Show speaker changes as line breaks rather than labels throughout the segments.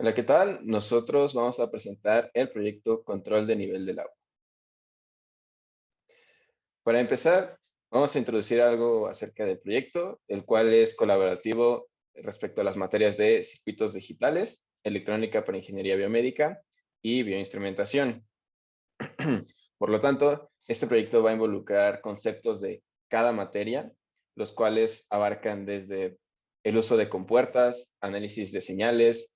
Hola, ¿qué tal? Nosotros vamos a presentar el proyecto Control de Nivel del Agua. Para empezar, vamos a introducir algo acerca del proyecto, el cual es colaborativo respecto a las materias de circuitos digitales, electrónica para ingeniería biomédica y bioinstrumentación. Por lo tanto, este proyecto va a involucrar conceptos de cada materia, los cuales abarcan desde el uso de compuertas, análisis de señales,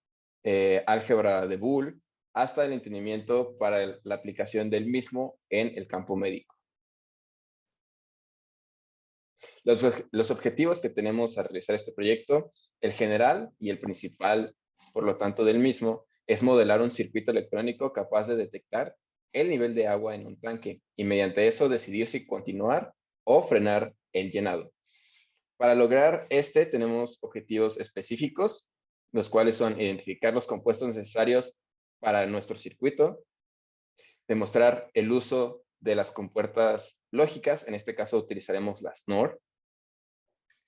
álgebra de Boole, hasta el entendimiento para la aplicación del mismo en el campo médico. Los objetivos que tenemos al realizar este proyecto, el general y el principal, por lo tanto, del mismo, es modelar un circuito electrónico capaz de detectar el nivel de agua en un tanque y mediante eso decidir si continuar o frenar el llenado. Para lograr tenemos objetivos específicos, los cuales son identificar los compuestos necesarios para nuestro circuito, demostrar el uso de las compuertas lógicas, en este caso utilizaremos las NOR.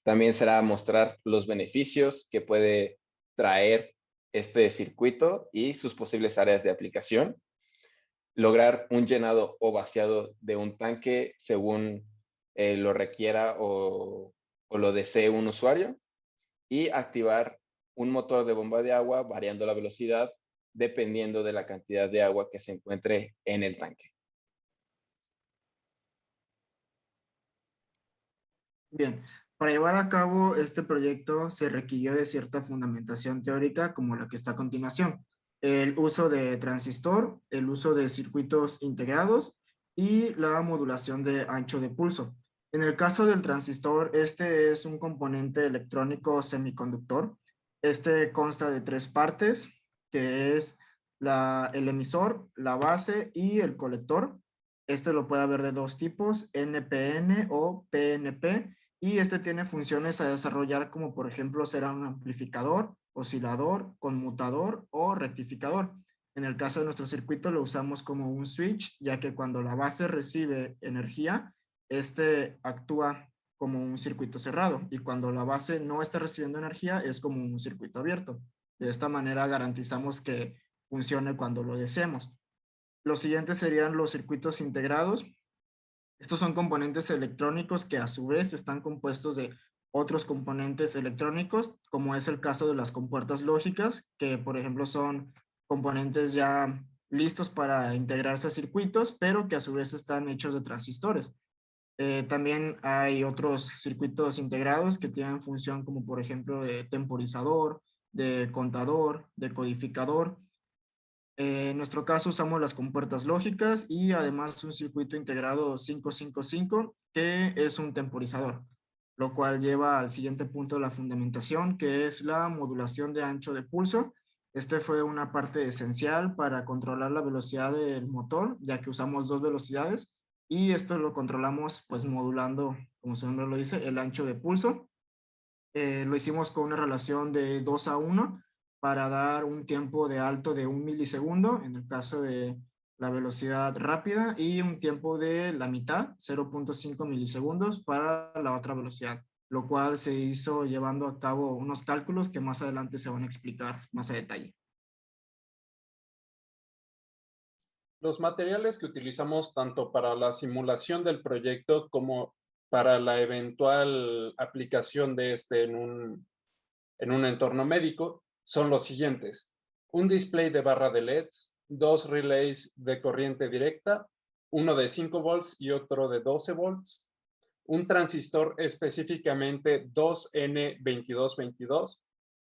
También será mostrar los beneficios que puede traer este circuito y sus posibles áreas de aplicación. Lograr un llenado o vaciado de un tanque según lo requiera o lo desee un usuario. Y activar un motor de bomba de agua variando la velocidad dependiendo de la cantidad de agua que se encuentre en el tanque.
Bien, para llevar a cabo este proyecto se requirió de cierta fundamentación teórica como la que está a continuación. El uso de transistor, el uso de circuitos integrados y la modulación de ancho de pulso. En el caso del transistor, este es un componente electrónico semiconductor. Este consta de tres partes, que es el emisor, la base y el colector. Este lo puede haber de dos tipos, NPN o PNP, y este tiene funciones a desarrollar como por ejemplo será un amplificador, oscilador, conmutador o rectificador. En el caso de nuestro circuito lo usamos como un switch, ya que cuando la base recibe energía, este actúa como un circuito cerrado y cuando la base no está recibiendo energía es como un circuito abierto. De esta manera garantizamos que funcione cuando lo deseemos. Los siguientes serían los circuitos integrados. Estos son componentes electrónicos que a su vez están compuestos de otros componentes electrónicos, como es el caso de las compuertas lógicas, que por ejemplo son componentes ya listos para integrarse a circuitos, pero que a su vez están hechos de transistores. También hay otros circuitos integrados que tienen función como por ejemplo de temporizador, de contador, de codificador. En nuestro caso usamos las compuertas lógicas y además un circuito integrado 555 que es un temporizador, lo cual lleva al siguiente punto de la fundamentación, que es la modulación de ancho de pulso. Este fue una parte esencial para controlar la velocidad del motor, ya que usamos dos velocidades y esto lo controlamos pues modulando, como su nombre lo dice, el ancho de pulso. Lo hicimos con una relación de 2:1 para dar un tiempo de alto de 1 milisegundo en el caso de la velocidad rápida y un tiempo de la mitad, 0.5 milisegundos para la otra velocidad, lo cual se hizo llevando a cabo unos cálculos que más adelante se van a explicar más a detalle.
Los materiales que utilizamos tanto para la simulación del proyecto como para la eventual aplicación de en un entorno médico son los siguientes: un display de barra de LEDs, dos relays de corriente directa, uno de 5 volts y otro de 12 volts, un transistor específicamente 2N2222,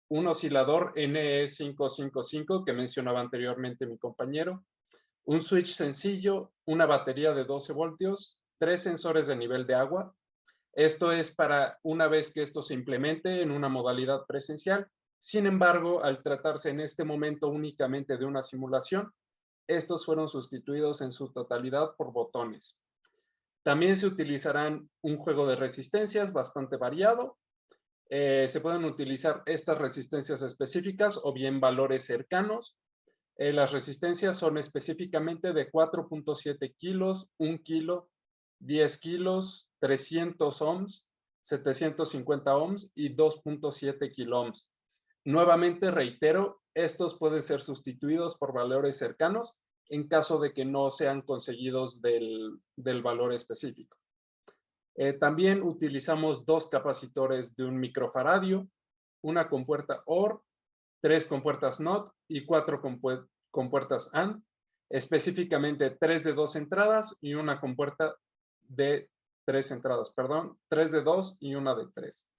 un oscilador NE555 que mencionaba anteriormente mi compañero, un switch sencillo, una batería de 12 voltios, 3 sensores de nivel de agua. Esto es para una vez que esto se implemente en una modalidad presencial. Sin embargo, al tratarse en este momento únicamente de una simulación, estos fueron sustituidos en su totalidad por botones. También se utilizarán un juego de resistencias bastante variado. Se pueden utilizar estas resistencias específicas o bien valores cercanos. Las resistencias son específicamente de 4.7 kilos, 1 kilo, 10 kilos, 300 ohms, 750 ohms y 2.7 kiloohms. Nuevamente reitero, estos pueden ser sustituidos por valores cercanos en caso de que no sean conseguidos del valor específico. También utilizamos 2 capacitores de 1 microfaradio, una compuerta OR, 3 compuertas NOT y 4 compuertas AND, específicamente 3 de 2 entradas y una compuerta de 3 entradas, perdón, 3 de 2 y una de 3.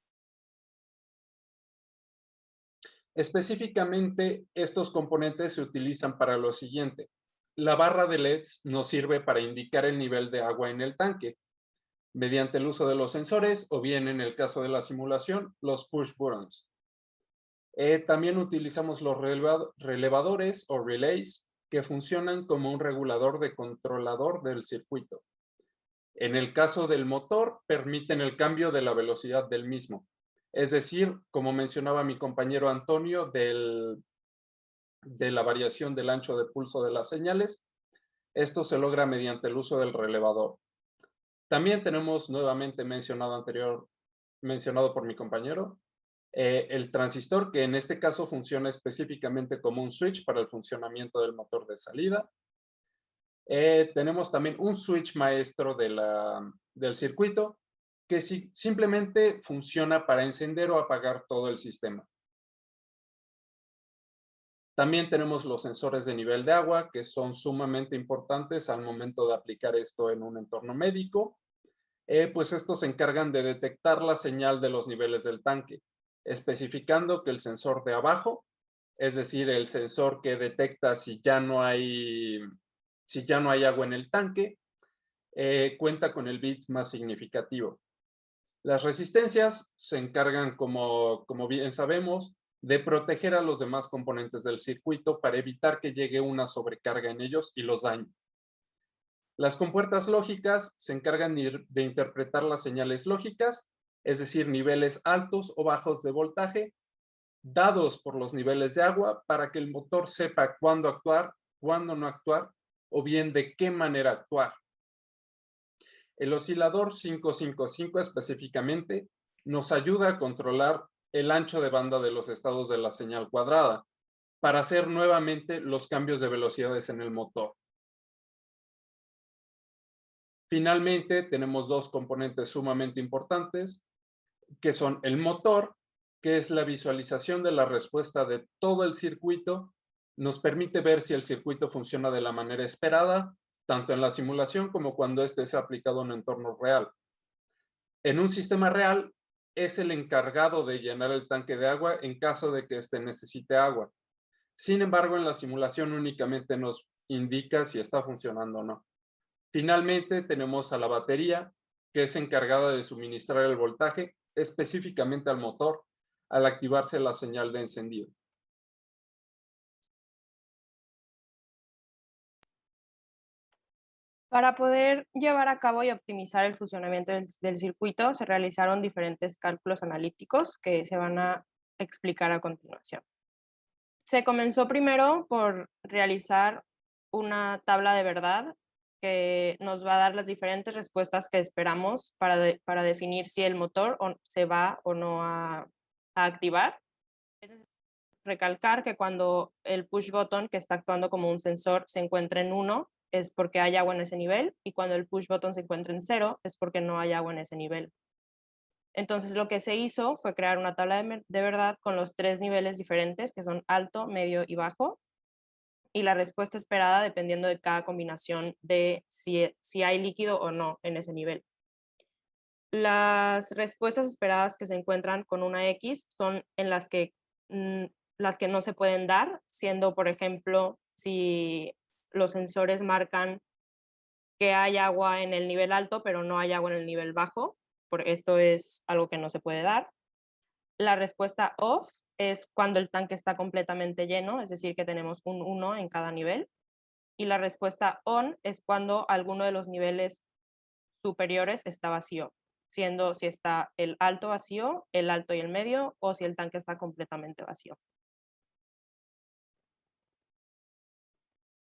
Específicamente, estos componentes se utilizan para lo siguiente. La barra de LEDs nos sirve para indicar el nivel de agua en el tanque, mediante el uso de los sensores o bien, en el caso de la simulación, los push buttons. También utilizamos los relevadores o relays, que funcionan como un regulador de controlador del circuito. En el caso del motor, permiten el cambio de la velocidad del mismo. Es decir, como mencionaba mi compañero Antonio, de la variación del ancho de pulso de las señales, esto se logra mediante el uso del relevador. También tenemos, nuevamente mencionado por mi compañero, el transistor, que en este caso funciona específicamente como un switch para el funcionamiento del motor de salida. Tenemos también un switch maestro del circuito, que simplemente funciona para encender o apagar todo el sistema. También tenemos los sensores de nivel de agua, que son sumamente importantes al momento de aplicar esto en un entorno médico. Pues estos se encargan de detectar la señal de los niveles del tanque, especificando que el sensor de abajo, es decir, el sensor que detecta si ya no hay agua en el tanque, cuenta con el bit más significativo. Las resistencias se encargan, como bien sabemos, de proteger a los demás componentes del circuito para evitar que llegue una sobrecarga en ellos y los dañe. Las compuertas lógicas se encargan de interpretar las señales lógicas, es decir, niveles altos o bajos de voltaje, dados por los niveles de agua, para que el motor sepa cuándo actuar, cuándo no actuar, o bien de qué manera actuar. El oscilador 555 específicamente nos ayuda a controlar el ancho de banda de los estados de la señal cuadrada para hacer nuevamente los cambios de velocidades en el motor. Finalmente, tenemos 2 componentes sumamente importantes, que son el motor, que es la visualización de la respuesta de todo el circuito. Nos permite ver si el circuito funciona de la manera esperada, tanto en la simulación como cuando este es aplicado en un entorno real. En un sistema real, es el encargado de llenar el tanque de agua en caso de que éste necesite agua. Sin embargo, en la simulación únicamente nos indica si está funcionando o no. Finalmente, tenemos a la batería, que es encargada de suministrar el voltaje específicamente al motor al activarse la señal de encendido.
Para poder llevar a cabo y optimizar el funcionamiento del circuito, se realizaron diferentes cálculos analíticos que se van a explicar a continuación. Se comenzó primero por realizar una tabla de verdad que nos va a dar las diferentes respuestas que esperamos para definir si el motor se va o no a activar. Recalcar que cuando el push button, que está actuando como un sensor, se encuentra en 1, es porque hay agua en ese nivel, y cuando el push button se encuentra en 0, es porque no hay agua en ese nivel. Entonces lo que se hizo fue crear una tabla de verdad con los 3 niveles diferentes, que son alto, medio y bajo, y la respuesta esperada dependiendo de cada combinación de si hay líquido o no en ese nivel. Las respuestas esperadas que se encuentran con una X son en las que no se pueden dar, siendo, por ejemplo, si los sensores marcan que hay agua en el nivel alto, pero no hay agua en el nivel bajo, porque esto es algo que no se puede dar. La respuesta off es cuando el tanque está completamente lleno, es decir, que tenemos un 1 en cada nivel. Y la respuesta on es cuando alguno de los niveles superiores está vacío, siendo si está el alto vacío, el alto y el medio, o si el tanque está completamente vacío.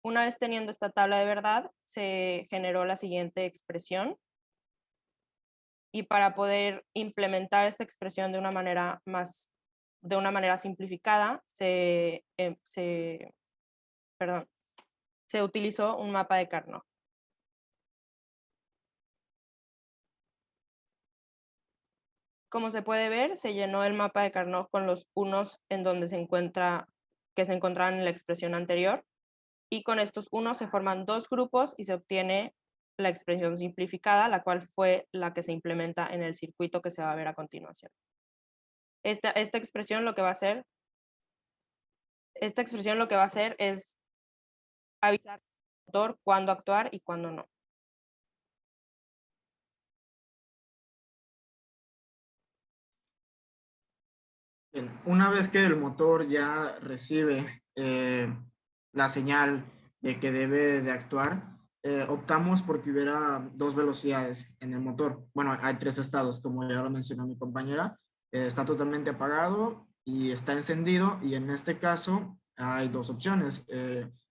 Una vez teniendo esta tabla de verdad, se generó la siguiente expresión. Y para poder implementar esta expresión de una manera más de una manera simplificada, se utilizó un mapa de Carnot. Como se puede ver, se llenó el mapa de Carnot con los unos en donde que se encontraban en la expresión anterior, y con estos unos se forman dos grupos y se obtiene la expresión simplificada, la cual fue la que se implementa en el circuito que se va a ver a continuación. Esta expresión lo que va a hacer es avisar al motor cuándo actuar y cuándo no.
Bien, una vez que el motor ya recibe la señal de que debe de actuar, optamos por que hubiera dos velocidades en el motor. Bueno, hay tres estados, como ya lo mencionó mi compañera. Está totalmente apagado y está encendido, y en este caso hay dos opciones,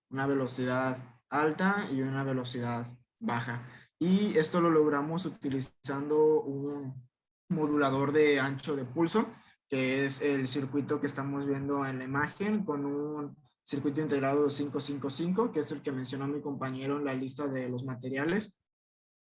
una velocidad alta y una velocidad baja. Y esto lo logramos utilizando un modulador de ancho de pulso, que es el circuito que estamos viendo en la imagen, con un circuito integrado 555, que es el que mencionó mi compañero en la lista de los materiales.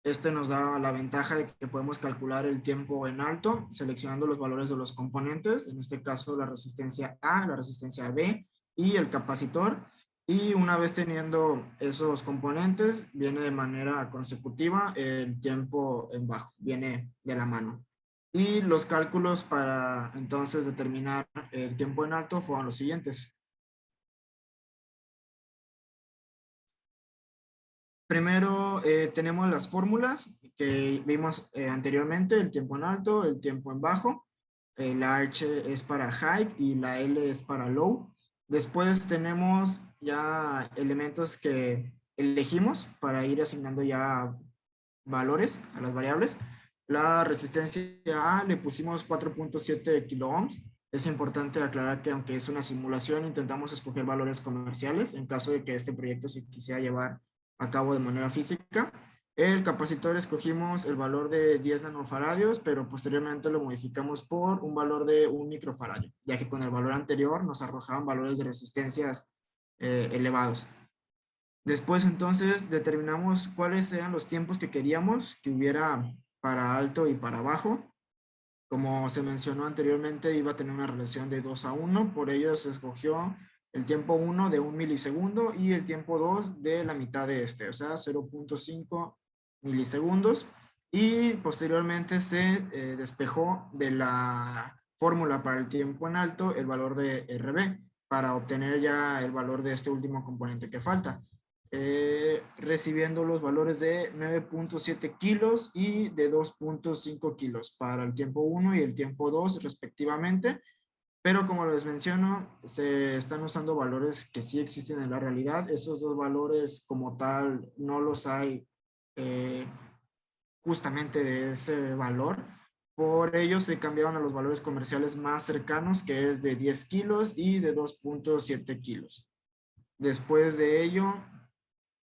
Este nos da la ventaja de que podemos calcular el tiempo en alto, seleccionando los valores de los componentes, en este caso la resistencia A, la resistencia B y el capacitor. Y una vez teniendo esos componentes, viene de manera consecutiva el tiempo en bajo, viene de la mano. Y los cálculos para entonces determinar el tiempo en alto fueron los siguientes. Primero tenemos las fórmulas que vimos anteriormente, el tiempo en alto, el tiempo en bajo. La H es para high y la L es para low. Después tenemos ya elementos que elegimos para ir asignando ya valores a las variables. La resistencia A le pusimos 4.7 kiloohms. Es importante aclarar que aunque es una simulación, intentamos escoger valores comerciales en caso de que este proyecto se quisiera llevar a cabo de manera física. El capacitor escogimos el valor de 10 nanofaradios, pero posteriormente lo modificamos por un valor de 1 microfaradio, ya que con el valor anterior nos arrojaban valores de resistencias elevados. Después entonces determinamos cuáles eran los tiempos que queríamos que hubiera para alto y para bajo. Como se mencionó anteriormente, iba a tener una relación de 2:1, por ello se escogió el tiempo 1 de 1 milisegundo y el tiempo 2 de la mitad de este, o sea, 0.5 milisegundos. Y posteriormente se despejó de la fórmula para el tiempo en alto el valor de RB para obtener ya el valor de este último componente que falta. Recibiendo los valores de 9.7 kilos y de 2.5 kilos para el tiempo 1 y el tiempo 2 respectivamente, pero como les menciono, se están usando valores que sí existen en la realidad. Esos dos valores como tal no los hay justamente de ese valor. Por ello se cambiaron a los valores comerciales más cercanos, que es de 10 kilos y de 2.7 kilos. Después de ello,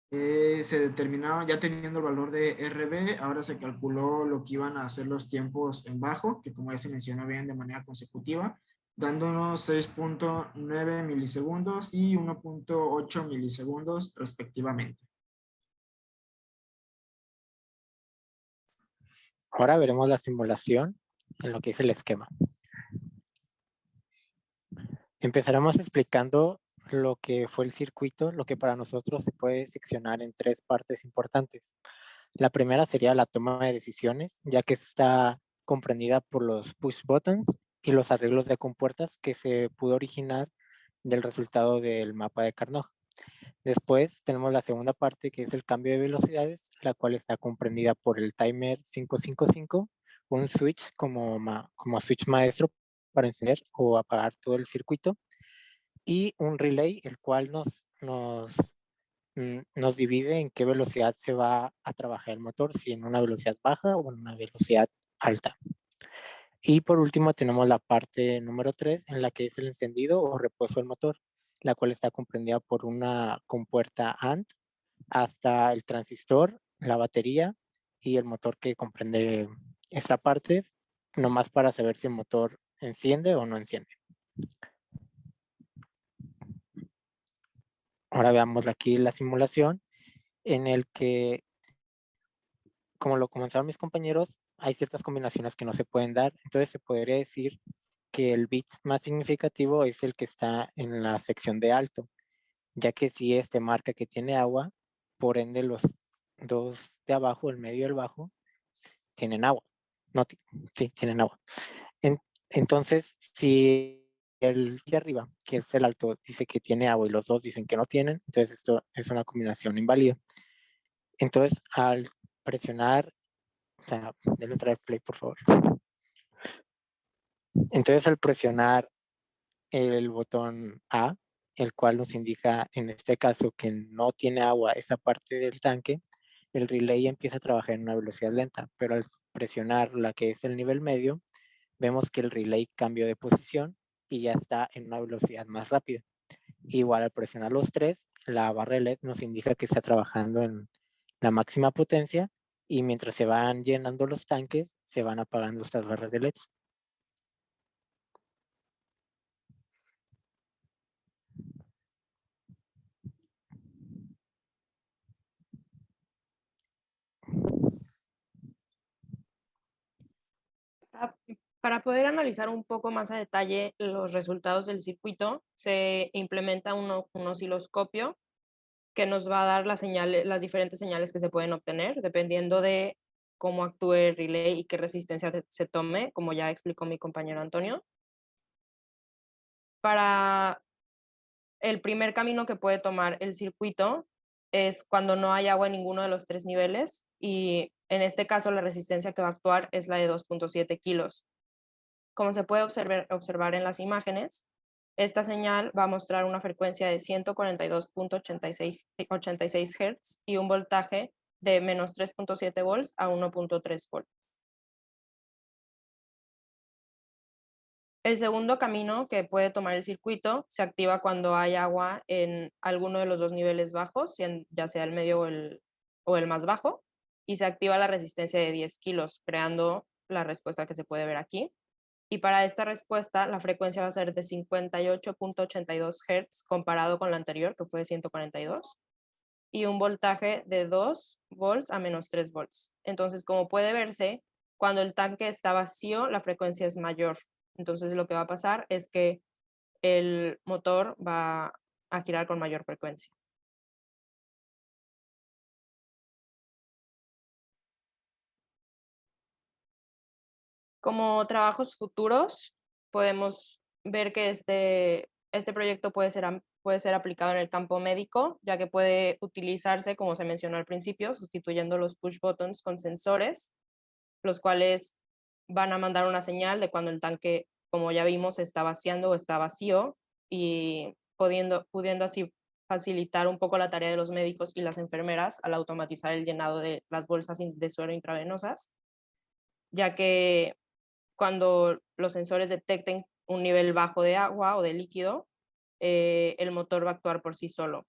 se determinaba, ya teniendo el valor de RB, ahora se calculó lo que iban a hacer los tiempos en bajo, que como ya se mencionó bien de manera consecutiva, dándonos 6.9 milisegundos y 1.8 milisegundos respectivamente.
Ahora veremos la simulación en lo que es el esquema. Empezaremos explicando lo que fue el circuito, lo que para nosotros se puede seccionar en tres partes importantes. La primera sería la toma de decisiones, ya que está comprendida por los push buttons y los arreglos de compuertas que se pudo originar del resultado del mapa de Carnot. Después tenemos la segunda parte, que es el cambio de velocidades, la cual está comprendida por el timer 555, un switch como switch maestro para encender o apagar todo el circuito, y un relay, el cual nos divide en qué velocidad se va a trabajar el motor, si en una velocidad baja o en una velocidad alta. Y por último tenemos la parte número 3, en la que es el encendido o reposo del motor, la cual está comprendida por una compuerta AND hasta el transistor, la batería y el motor que comprende esta parte, nomás para saber si el motor enciende o no enciende. Ahora veamos aquí la simulación en el que, como lo comenzaron mis compañeros, hay ciertas combinaciones que no se pueden dar. Entonces se podría decir que el bit más significativo es el que está en la sección de alto, ya que si este marca que tiene agua, por ende los dos de abajo, el medio y el bajo, tienen agua. No, sí, tienen agua. Entonces, si el de arriba, que es el alto, dice que tiene agua y los dos dicen que no tienen, entonces esto es una combinación inválida. Entonces, al presionar, o sea, denle otra vez play, por favor. Entonces, al presionar el botón A, el cual nos indica en este caso que no tiene agua esa parte del tanque, el relay empieza a trabajar en una velocidad lenta, pero al presionar la que es el nivel medio, vemos que el relay cambió de posición y ya está en una velocidad más rápida. Igual al presionar los tres, la barra LED nos indica que está trabajando en la máxima potencia y mientras se van llenando los tanques, se van apagando estas barras de LEDs.
Para poder analizar un poco más a detalle los resultados del circuito, se implementa un osciloscopio que nos va a dar las diferentes señales que se pueden obtener, dependiendo de cómo actúe el relay y qué resistencia se tome, como ya explicó mi compañero Antonio. Para el primer camino que puede tomar el circuito es cuando no hay agua en ninguno de los tres niveles, y en este caso la resistencia que va a actuar es la de 2.7 kilos. Como se puede observar en las imágenes, esta señal va a mostrar una frecuencia de 142.86 Hz y un voltaje de menos 3.7 volts a 1.3 volts. El segundo camino que puede tomar el circuito se activa cuando hay agua en alguno de los dos niveles bajos, ya sea el medio o el más bajo, y se activa la resistencia de 10 kilos, creando la respuesta que se puede ver aquí. Y para esta respuesta, la frecuencia va a ser de 58.82 Hz comparado con la anterior, que fue de 142, y un voltaje de 2 volts a menos 3 volts. Entonces, como puede verse, cuando el tanque está vacío, la frecuencia es mayor. Entonces, lo que va a pasar es que el motor va a girar con mayor frecuencia. Como trabajos futuros, podemos ver que este proyecto puede ser aplicado en el campo médico, ya que puede utilizarse, como se mencionó al principio, sustituyendo los push buttons con sensores, los cuales van a mandar una señal de cuando el tanque, como ya vimos, está vaciando o está vacío, y pudiendo así facilitar un poco la tarea de los médicos y las enfermeras al automatizar el llenado de las bolsas de suero intravenosas, ya que cuando los sensores detecten un nivel bajo de agua o de líquido, el motor va a actuar por sí solo.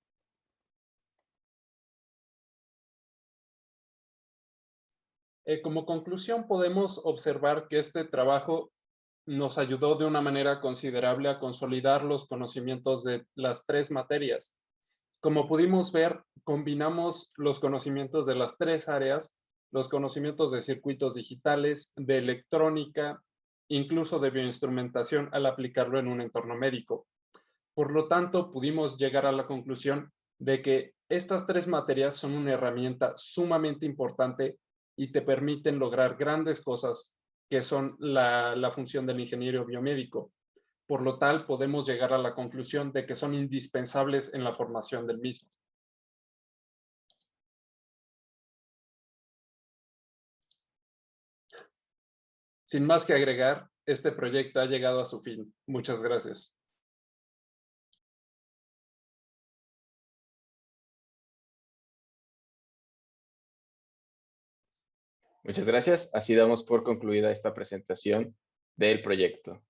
Como conclusión, podemos observar que este trabajo nos ayudó de una manera considerable a consolidar los conocimientos de las tres materias. Como pudimos ver, combinamos los conocimientos de las tres áreas, los conocimientos de circuitos digitales, de electrónica, incluso de bioinstrumentación al aplicarlo en un entorno médico. Por lo tanto, pudimos llegar a la conclusión de que estas tres materias son una herramienta sumamente importante y te permiten lograr grandes cosas que son la función del ingeniero biomédico. Por lo tal, podemos llegar a la conclusión de que son indispensables en la formación del mismo. Sin más que agregar, este proyecto ha llegado a su fin. Muchas gracias.
Muchas gracias. Así damos por concluida esta presentación del proyecto.